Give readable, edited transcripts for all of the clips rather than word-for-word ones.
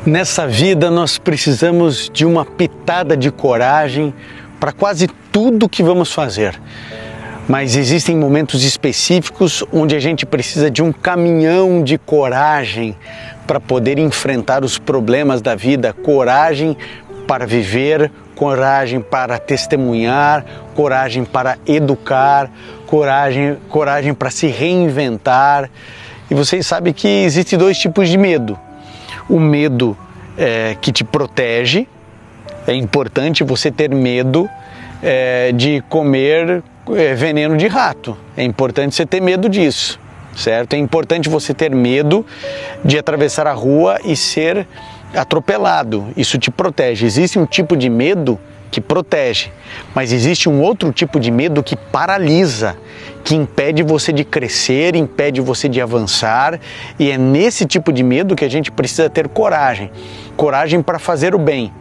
Nessa vida nós precisamos de uma pitada de coragem para quase tudo que vamos fazer. Mas existem momentos específicos onde a gente precisa de um caminhão de coragem para poder enfrentar os problemas da vida, coragem para viver, coragem para testemunhar, coragem para educar, coragem para se reinventar. E vocês sabem que existem dois tipos de medo. O medo que te protege. É importante você ter medo de comer veneno de rato. É importante você ter medo disso, certo? É importante você ter medo de atravessar a rua e ser atropelado. Isso te protege. Existe um tipo de medo que protege, mas existe um outro tipo de medo que paralisa, que impede você de crescer, impede você de avançar, e é nesse tipo de medo que a gente precisa ter coragem. Coragem para fazer o bem.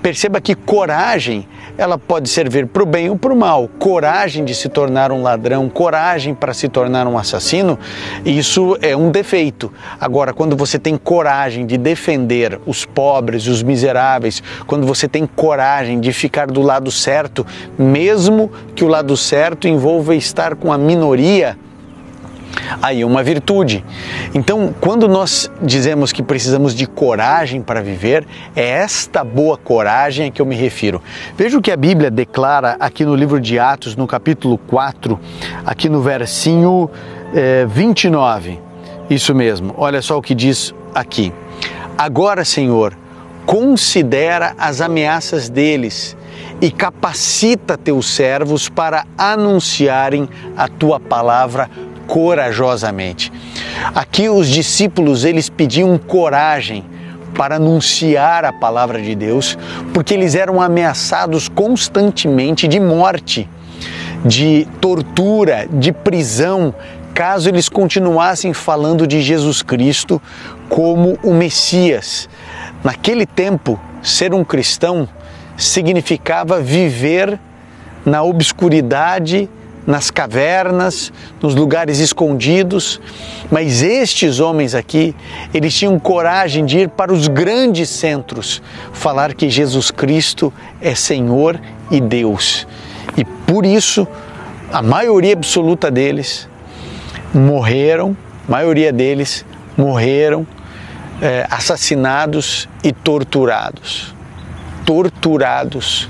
Perceba que coragem, ela pode servir para o bem ou para o mal. Coragem de se tornar um ladrão, coragem para se tornar um assassino, isso é um defeito. Agora, quando você tem coragem de defender os pobres, os miseráveis, quando você tem coragem de ficar do lado certo, mesmo que o lado certo envolva estar com a minoria, aí é uma virtude. Então, quando nós dizemos que precisamos de coragem para viver, é esta boa coragem a que eu me refiro. Veja o que a Bíblia declara aqui no livro de Atos, no capítulo 4, aqui no versinho 29. Isso mesmo, olha só o que diz aqui. Agora, Senhor, considera as ameaças deles e capacita teus servos para anunciarem a tua palavra corajosamente. Aqui os discípulos, eles pediam coragem para anunciar a palavra de Deus, porque eles eram ameaçados constantemente de morte, de tortura, de prisão, caso eles continuassem falando de Jesus Cristo como o Messias. Naquele tempo, ser um cristão significava viver na obscuridade, nas cavernas, nos lugares escondidos, mas estes homens aqui, eles tinham coragem de ir para os grandes centros, falar que Jesus Cristo é Senhor e Deus. E por isso, a maioria absoluta deles morreram, assassinados e torturados. Torturados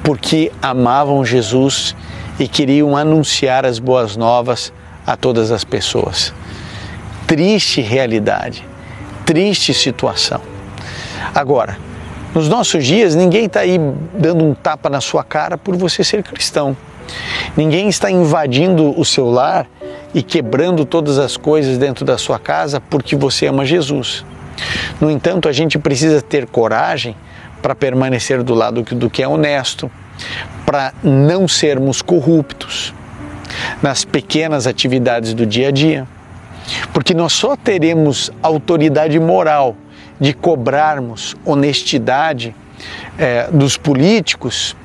porque amavam Jesus e queriam anunciar as boas novas a todas as pessoas. Triste realidade, triste situação. Agora, nos nossos dias, ninguém está aí dando um tapa na sua cara por você ser cristão. Ninguém está invadindo o seu lar e quebrando todas as coisas dentro da sua casa porque você ama Jesus. No entanto, a gente precisa ter coragem para permanecer do lado do que é honesto, para não sermos corruptos nas pequenas atividades do dia a dia, porque nós só teremos autoridade moral de cobrarmos honestidade dos políticos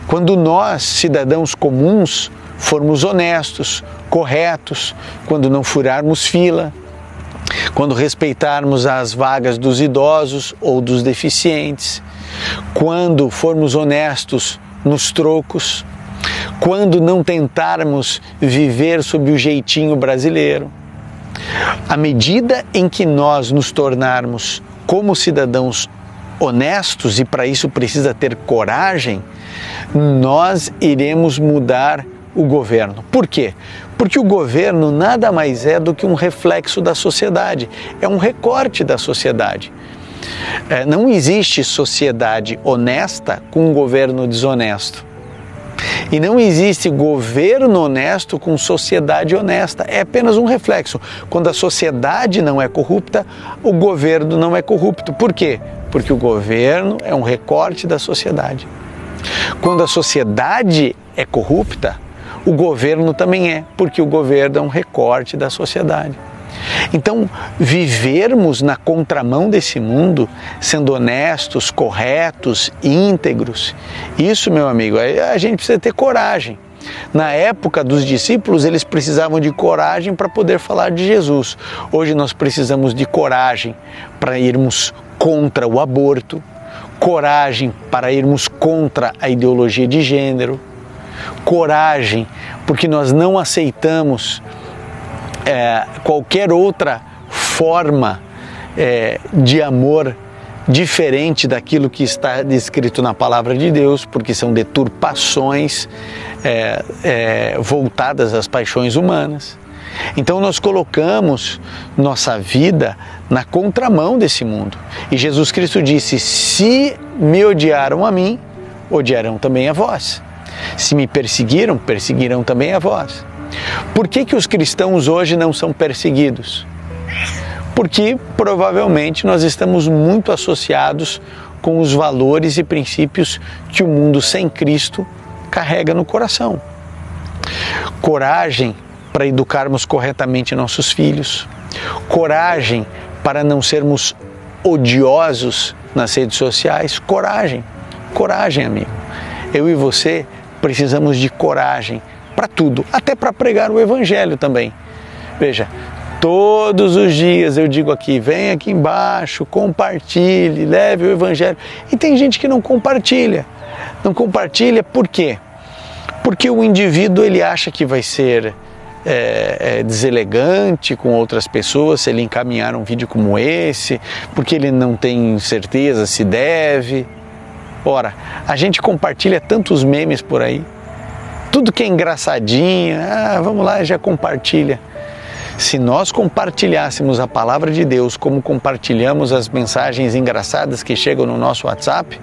quando nós, cidadãos comuns, formos honestos, corretos, quando não furarmos fila, quando respeitarmos as vagas dos idosos ou dos deficientes, quando formos honestos nos trocos, quando não tentarmos viver sob o jeitinho brasileiro. À medida em que nós nos tornarmos como cidadãos honestos, e para isso precisa ter coragem, nós iremos mudar o governo. Por quê? Porque o governo nada mais é do que um reflexo da sociedade, é um recorte da sociedade. Não existe sociedade honesta com um governo desonesto. E não existe governo honesto com sociedade honesta. É apenas um reflexo. Quando a sociedade não é corrupta, o governo não é corrupto. Por quê? Porque o governo é um recorte da sociedade. Quando a sociedade é corrupta, o governo também é, porque o governo é um recorte da sociedade. Então, vivermos na contramão desse mundo, sendo honestos, corretos, íntegros, isso, meu amigo, a gente precisa ter coragem. Na época dos discípulos, eles precisavam de coragem para poder falar de Jesus. Hoje nós precisamos de coragem para irmos contra o aborto, coragem para irmos contra a ideologia de gênero, coragem porque nós não aceitamos qualquer outra forma de amor diferente daquilo que está descrito na palavra de Deus, porque são deturpações voltadas às paixões humanas. Então nós colocamos nossa vida na contramão desse mundo. E Jesus Cristo disse: se me odiaram a mim, odiarão também a vós. Se me perseguiram, perseguirão também a vós. Por que os cristãos hoje não são perseguidos? Porque provavelmente nós estamos muito associados com os valores e princípios que o mundo sem Cristo carrega no coração. Coragem para educarmos corretamente nossos filhos, coragem para não sermos odiosos nas redes sociais, coragem, amigo. Eu e você precisamos de coragem para tudo, até para pregar o Evangelho também. Veja, todos os dias eu digo aqui, vem aqui embaixo, compartilhe, leve o Evangelho. E tem gente que não compartilha. Não compartilha por quê? Porque o indivíduo ele acha que vai ser deselegante com outras pessoas se ele encaminhar um vídeo como esse, porque ele não tem certeza se deve. Ora, a gente compartilha tantos memes por aí, tudo que é engraçadinho, vamos lá, já compartilha. Se nós compartilhássemos a palavra de Deus como compartilhamos as mensagens engraçadas que chegam no nosso WhatsApp,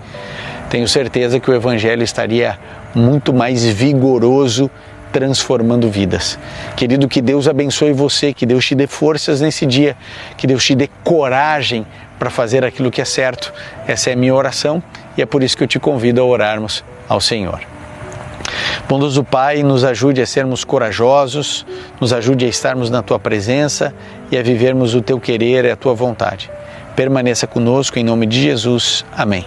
tenho certeza que o Evangelho estaria muito mais vigoroso, transformando vidas. Querido, que Deus abençoe você, que Deus te dê forças nesse dia, que Deus te dê coragem para fazer aquilo que é certo. Essa é a minha oração e é por isso que eu te convido a orarmos ao Senhor. Bondoso Pai, nos ajude a sermos corajosos, nos ajude a estarmos na Tua presença e a vivermos o Teu querer e a Tua vontade. Permaneça conosco em nome de Jesus. Amém.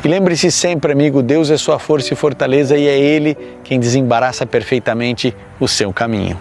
E lembre-se sempre, amigo, Deus é sua força e fortaleza e é Ele quem desembaraça perfeitamente o seu caminho.